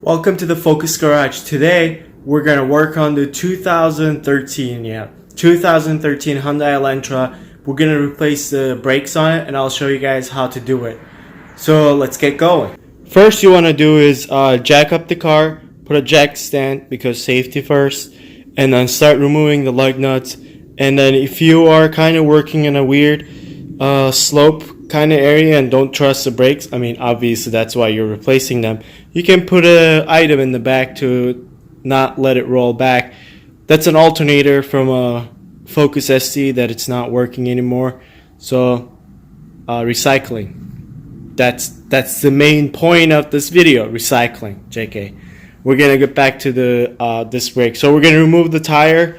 Welcome to the Focus Garage. Today we're going to work on the 2013 Hyundai Elantra. We're going to replace the brakes on it and I'll show you guys how to do it. So let's get going. First you want to do is jack up the car, put a jack stand because safety first, and then start removing the lug nuts. And then if you are kind of working in a weird slope kind of area and don't trust the brakes, I mean obviously that's why you're replacing them, you can put an item in the back to not let it roll back. That's an alternator from a Focus ST that it's not working anymore. So recycling, that's the main point of this video. Recycling, JK. We're gonna get back to the disc brake. So we're gonna remove the tire,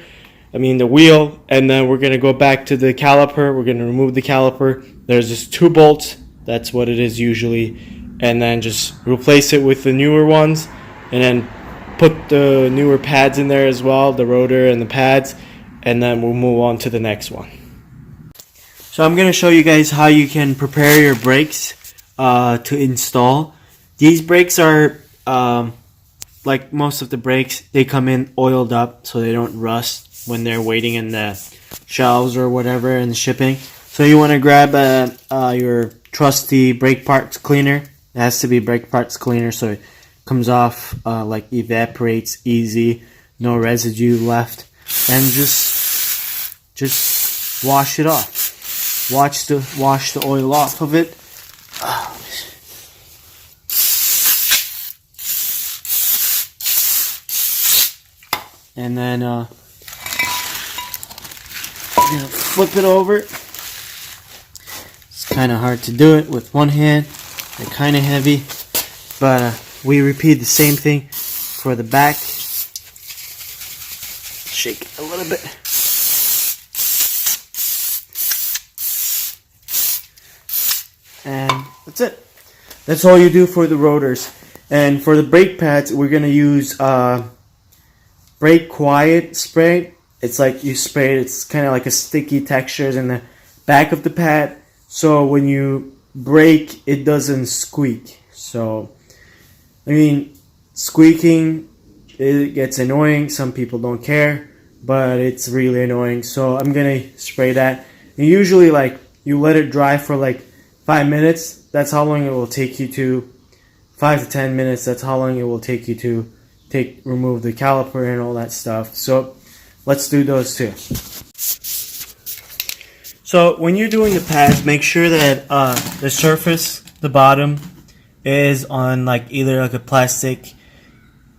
the wheel, and then we're gonna go back to the caliper. We're gonna remove the caliper. There's just 2 bolts, that's what it is usually, and then just replace it with the newer ones, and then put the newer pads in there as well, the rotor and the pads, and then we'll move on to the next one. So I'm gonna show you guys how you can prepare your brakes to install. These brakes are like most of the brakes, they come in oiled up so they don't rust when they're waiting in the shelves or whatever in the shipping. So you want to grab your trusty brake parts cleaner. It has to be brake parts cleaner so it comes off like evaporates easy, no residue left, and just wash it off. Wash the oil off of it. And then flip it over. It's kind of hard to do it with one hand. They're kind of heavy, but we repeat the same thing for the back. Shake it a little bit. And that's it. That's all you do for the rotors. And for the brake pads, we're going to use Brake Quiet spray. It's like you spray it, it's kind of like a sticky texture in the back of the pad, so when you brake it doesn't squeak. So squeaking, it gets annoying. Some people don't care, but it's really annoying. So I'm gonna spray that, and usually like you let it dry for like 5 minutes. That's how long it will take you to 5 to 10 minutes. That's how long it will take you to remove the caliper and all that stuff. So let's do those too. So when you're doing the pads, make sure that the surface, the bottom, is on like either like a plastic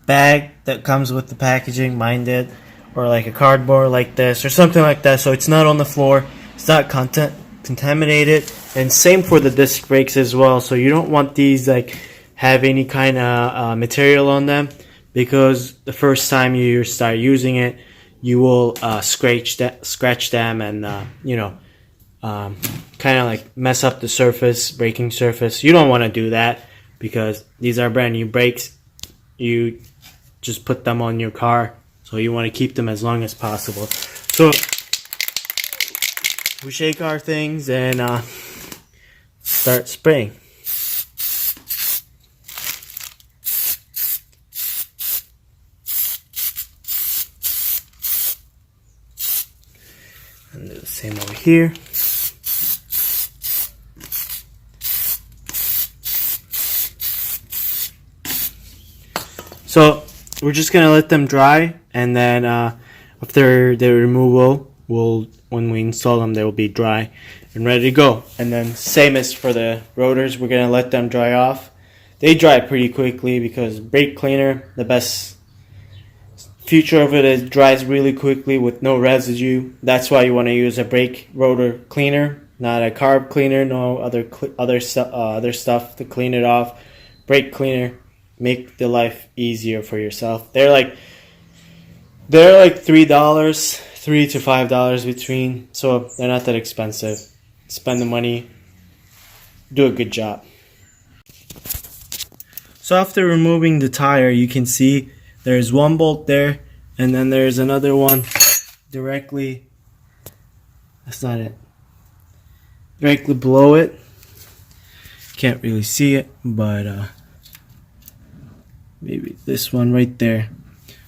bag that comes with the packaging, mine did, or like a cardboard like this or something like that, so it's not on the floor, it's not contaminated. And same for the disc brakes as well. So you don't want these like have any kind of material on them, because the first time you start using it, you will scratch them and kind of like mess up the surface, braking surface. You don't want to do that because these are brand new brakes. You just put them on your car, so you want to keep them as long as possible. So we shake our things and start spraying. And do the same over here. So we're just gonna let them dry, and then after the removal, when we install them, they will be dry and ready to go. And then same as for the rotors, we're gonna let them dry off. They dry pretty quickly because brake cleaner, the best feature of it is dries really quickly with no residue. That's why you want to use a brake rotor cleaner, not a carb cleaner. No other stuff to clean it off. Brake cleaner, make the life easier for yourself. They're like $3, $3 to $5 between, so they're not that expensive. Spend the money, do a good job. So after removing the tire, you can see there's one bolt there, and then there's another one directly, that's not it, directly below it. Can't really see it, but maybe this one right there.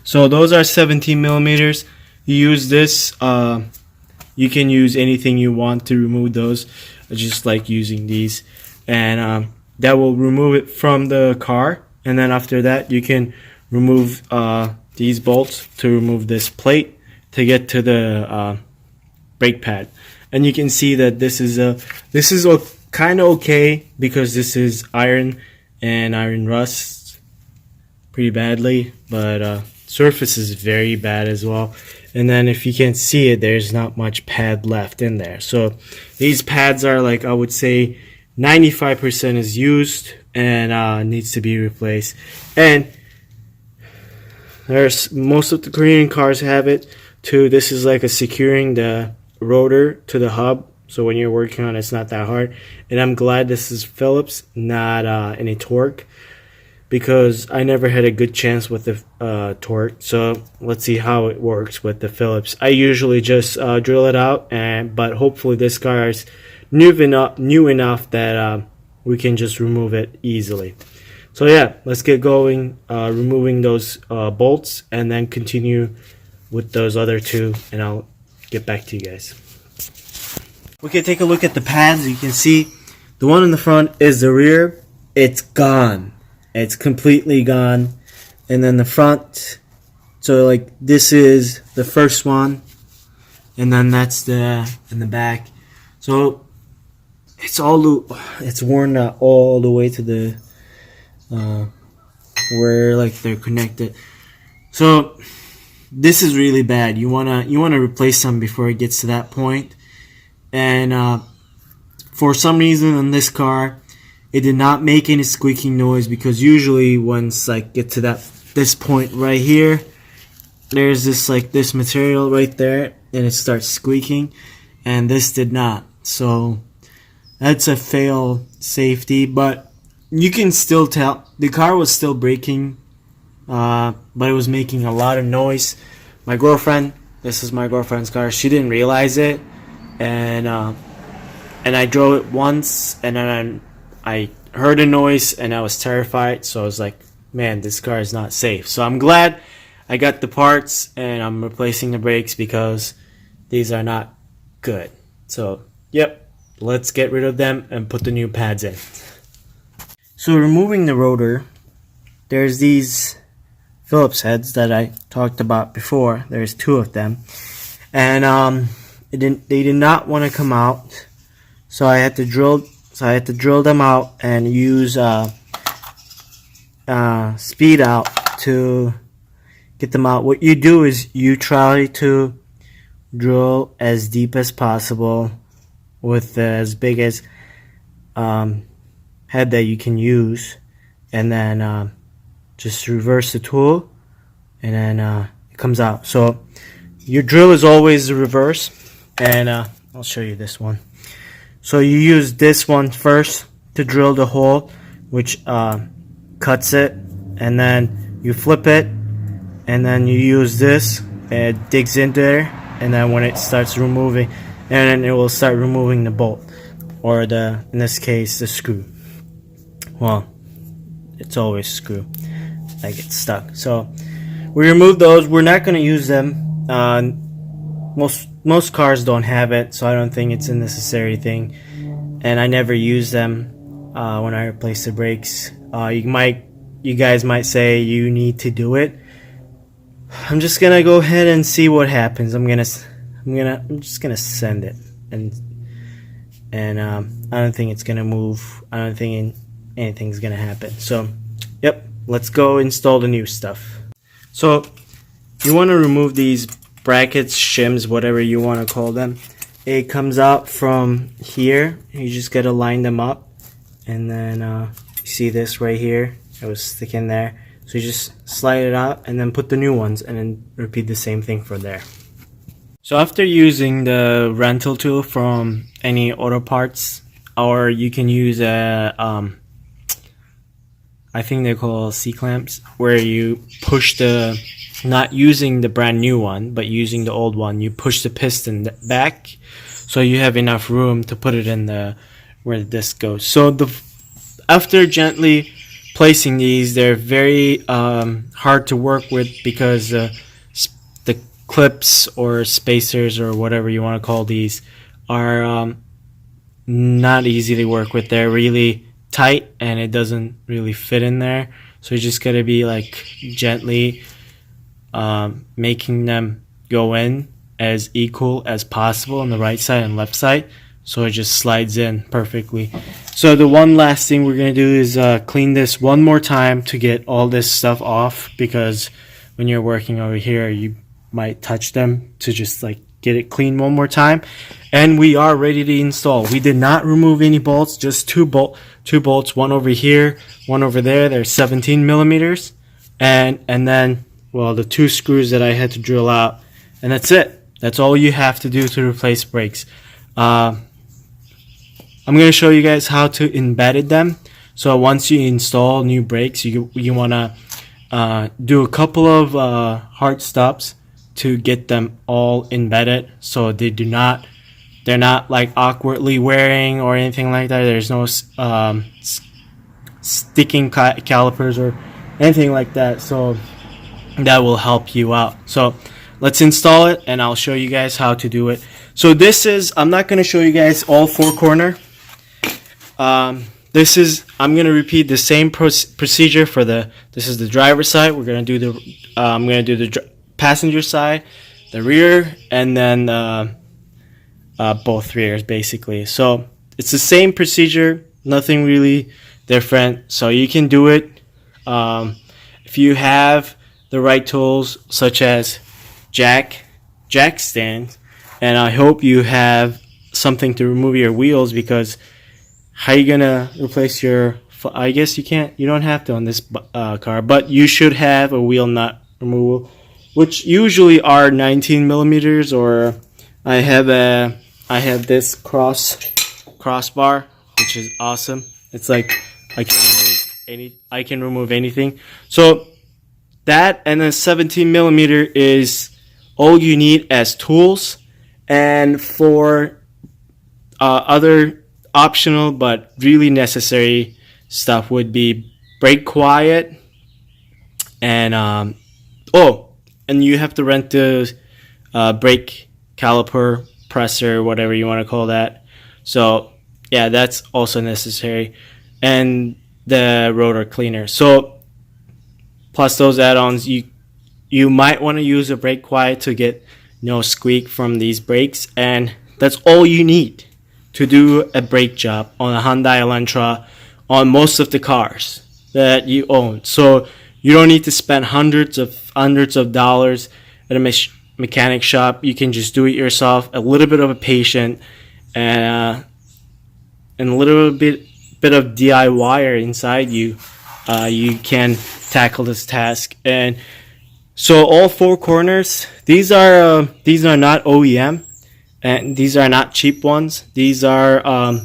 So those are 17 millimeters. You use this, you can use anything you want to remove those. I just like using these, and that will remove it from the car. And then after that, you can remove these bolts to remove this plate to get to the brake pad. And you can see that this is kind of okay because this is iron, and iron rusts pretty badly, but surface is very bad as well. And then if you can see it, there's not much pad left in there. So these pads are like, I would say 95% is used and needs to be replaced. And there's most of the Korean cars have it too. This is like a securing the rotor to the hub, so when you're working on it, it's not that hard. And I'm glad this is Phillips, not any torque, because I never had a good chance with the torque. So let's see how it works with the Phillips. I usually just drill it out, but hopefully this car is new enough that we can just remove it easily. So yeah, let's get going, removing those bolts, and then continue with those other two, and I'll get back to you guys. We can take a look at the pads. You can see the one in the front is the rear. It's gone. It's completely gone. And then the front, so like this is the first one, and then that's the in the back. So it's worn out all the way to the where like they're connected. So this is really bad. You wanna replace them before it gets to that point. And for some reason on this car, it did not make any squeaking noise, because usually once like get to this point right here, there's this material right there, and it starts squeaking, and this did not. So that's a fail safety, but you can still tell the car was still braking, but it was making a lot of noise. My girlfriend, this is my girlfriend's car, she didn't realize it, and I drove it once, and then I heard a noise, and I was terrified. So I was like, man, this car is not safe. So I'm glad I got the parts, and I'm replacing the brakes because these are not good. So yep, let's get rid of them and put the new pads in. So removing the rotor, there's these Phillips heads that I talked about before. There's two of them, and they did not want to come out, so I had to drill them out and use speed out to get them out. What you do is you try to drill as deep as possible with as big as head that you can use, and then just reverse the tool, and then it comes out. So your drill is always the reverse, and I'll show you this one. So you use this one first to drill the hole, which cuts it, and then you flip it, and then you use this, and it digs in there, and then when it starts removing, and then it will start removing the bolt, or in this case, the screw. Well, it's always screw that gets stuck. So we remove those. We're not going to use them. Most cars don't have it, so I don't think it's a necessary thing, and I never use them when I replace the brakes. You guys might say you need to do it. I'm just gonna go ahead and see what happens. I'm just gonna send it, and I don't think it's gonna move. I don't think anything's gonna happen. So yep, let's go install the new stuff. So you want to remove these brackets, shims, whatever you want to call them. It comes out from here. You just gotta line them up, and then you see this right here, it was sticking there, so you just slide it out and then put the new ones, and then repeat the same thing for there. So after using the rental tool from any auto parts, or you can use I think they're called C-clamps, where you push not using the brand new one, but using the old one, you push the piston back, so you have enough room to put it in where the disc goes. So after gently placing these, they're very hard to work with because the clips or spacers or whatever you want to call these are not easy to work with. They're really tight and it doesn't really fit in there, so you just gotta be like gently making them go in as equal as possible on the right side and left side, so it just slides in perfectly. So the one last thing we're gonna do is clean this one more time to get all this stuff off, because when you're working over here you might touch them, to just like get it clean one more time. And we are ready to install. We did not remove any bolts, just two bolts, one over here, one over there. They're 17 millimeters, and then, well, the two screws that I had to drill out, and that's it. That's all you have to do to replace brakes. I'm going to show you guys how to embed them. So once you install new brakes, you want to do a couple of hard stops to get them all embedded, so they're not like awkwardly wearing or anything like that. There's no sticking calipers or anything like that, so that will help you out. So let's install it and I'll show you guys how to do it. So this is, I'm not going to show you guys all four corner. I'm going to repeat the same procedure for this is the driver's side. We're going to do I'm going to do the passenger side, the rear, and then both rears basically. So it's the same procedure, nothing really different. So you can do it if you have the right tools, such as jack stands, and I hope you have something to remove your wheels, because how are you gonna replace your, I guess you don't have to on this car, but you should have a wheel nut removal, which usually are 19 millimeters, or I have this crossbar, which is awesome. It's like I can remove anything. So that, and then 17 millimeter is all you need as tools. And for other optional but really necessary stuff would be brake quiet, and and you have to rent the brake caliper, presser, whatever you want to call that. So yeah, that's also necessary, and the rotor cleaner. So plus those add-ons, you might want to use a brake quiet to get no squeak from these brakes, and that's all you need to do a brake job on a Hyundai Elantra, on most of the cars that you own. So you don't need to spend hundreds of dollars at a mechanic shop. You can just do it yourself. A little bit of a patience and a little bit of DIY inside you, you can tackle this task. And so all four corners, these are not OEM, and these are not cheap ones. These are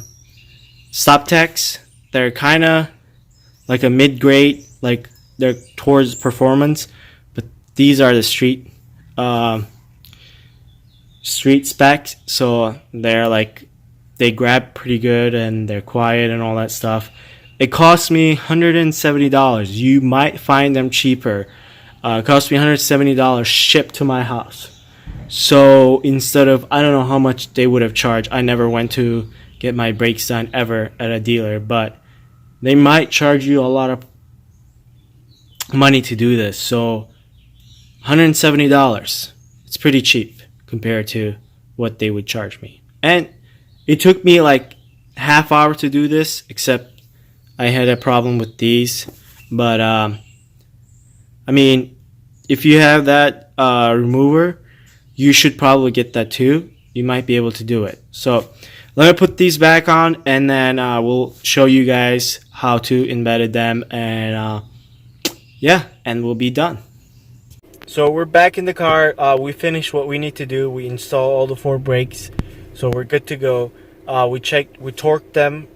stop techs. They're kind of like a mid-grade, like they're towards performance, but these are the street specs. So they're like, they grab pretty good and they're quiet and all that stuff. It cost me $170. You might find them cheaper. It cost me $170 shipped to my house. So instead of, I don't know how much they would have charged. I never went to get my brakes done ever at a dealer, but they might charge you a lot of money to do this. So $170, it's pretty cheap compared to what they would charge me. And it took me like half hour to do this, except I had a problem with these. But I mean, if you have that remover, you should probably get that too. You might be able to do it. So let me put these back on, and then we'll show you guys how to embed them, and yeah, and we'll be done. So we're back in the car. We finished what we need to do. We installed all the four brakes, so we're good to go. We torqued them,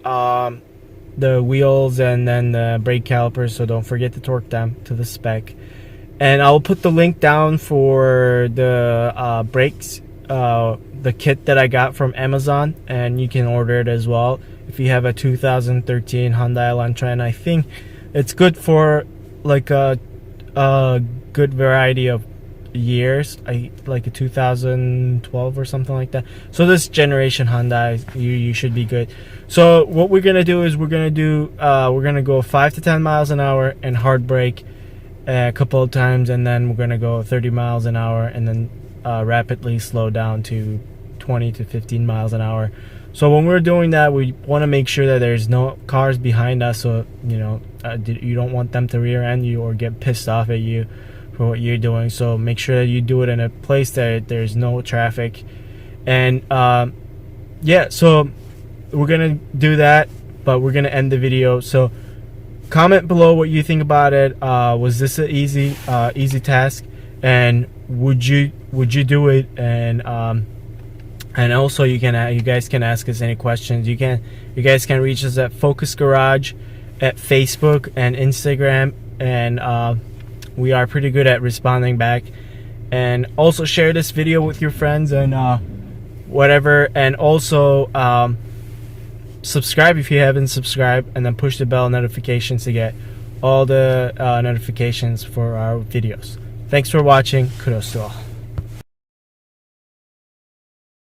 the wheels and then the brake calipers, so don't forget to torque them to the spec. And I'll put the link down for the brakes, the kit that I got from Amazon, and you can order it as well if you have a 2013 Hyundai Elantra. And I think It's good for like a good variety of years, like a 2012 or something like that. So this generation Hyundai, you should be good. So what we're gonna do is we're gonna go 5 to 10 miles an hour and hard brake a couple of times, and then we're gonna go 30 miles an hour and then rapidly slow down to 20 to 15 miles an hour. So when we're doing that, we want to make sure that there's no cars behind us, so you don't want them to rear end you or get pissed off at you for what you're doing. So make sure that you do it in a place that there's no traffic. And yeah, so we're gonna do that, but we're gonna end the video. So comment below what you think about it. Was this an easy task, and would you do it? And also you guys can ask us any questions. You guys can reach us at Focus Garage at Facebook and Instagram, and we are pretty good at responding back. And also share this video with your friends and whatever, and also subscribe if you haven't subscribed, and then push the bell notifications to get all the notifications for our videos. Thanks for watching. Kudos to all.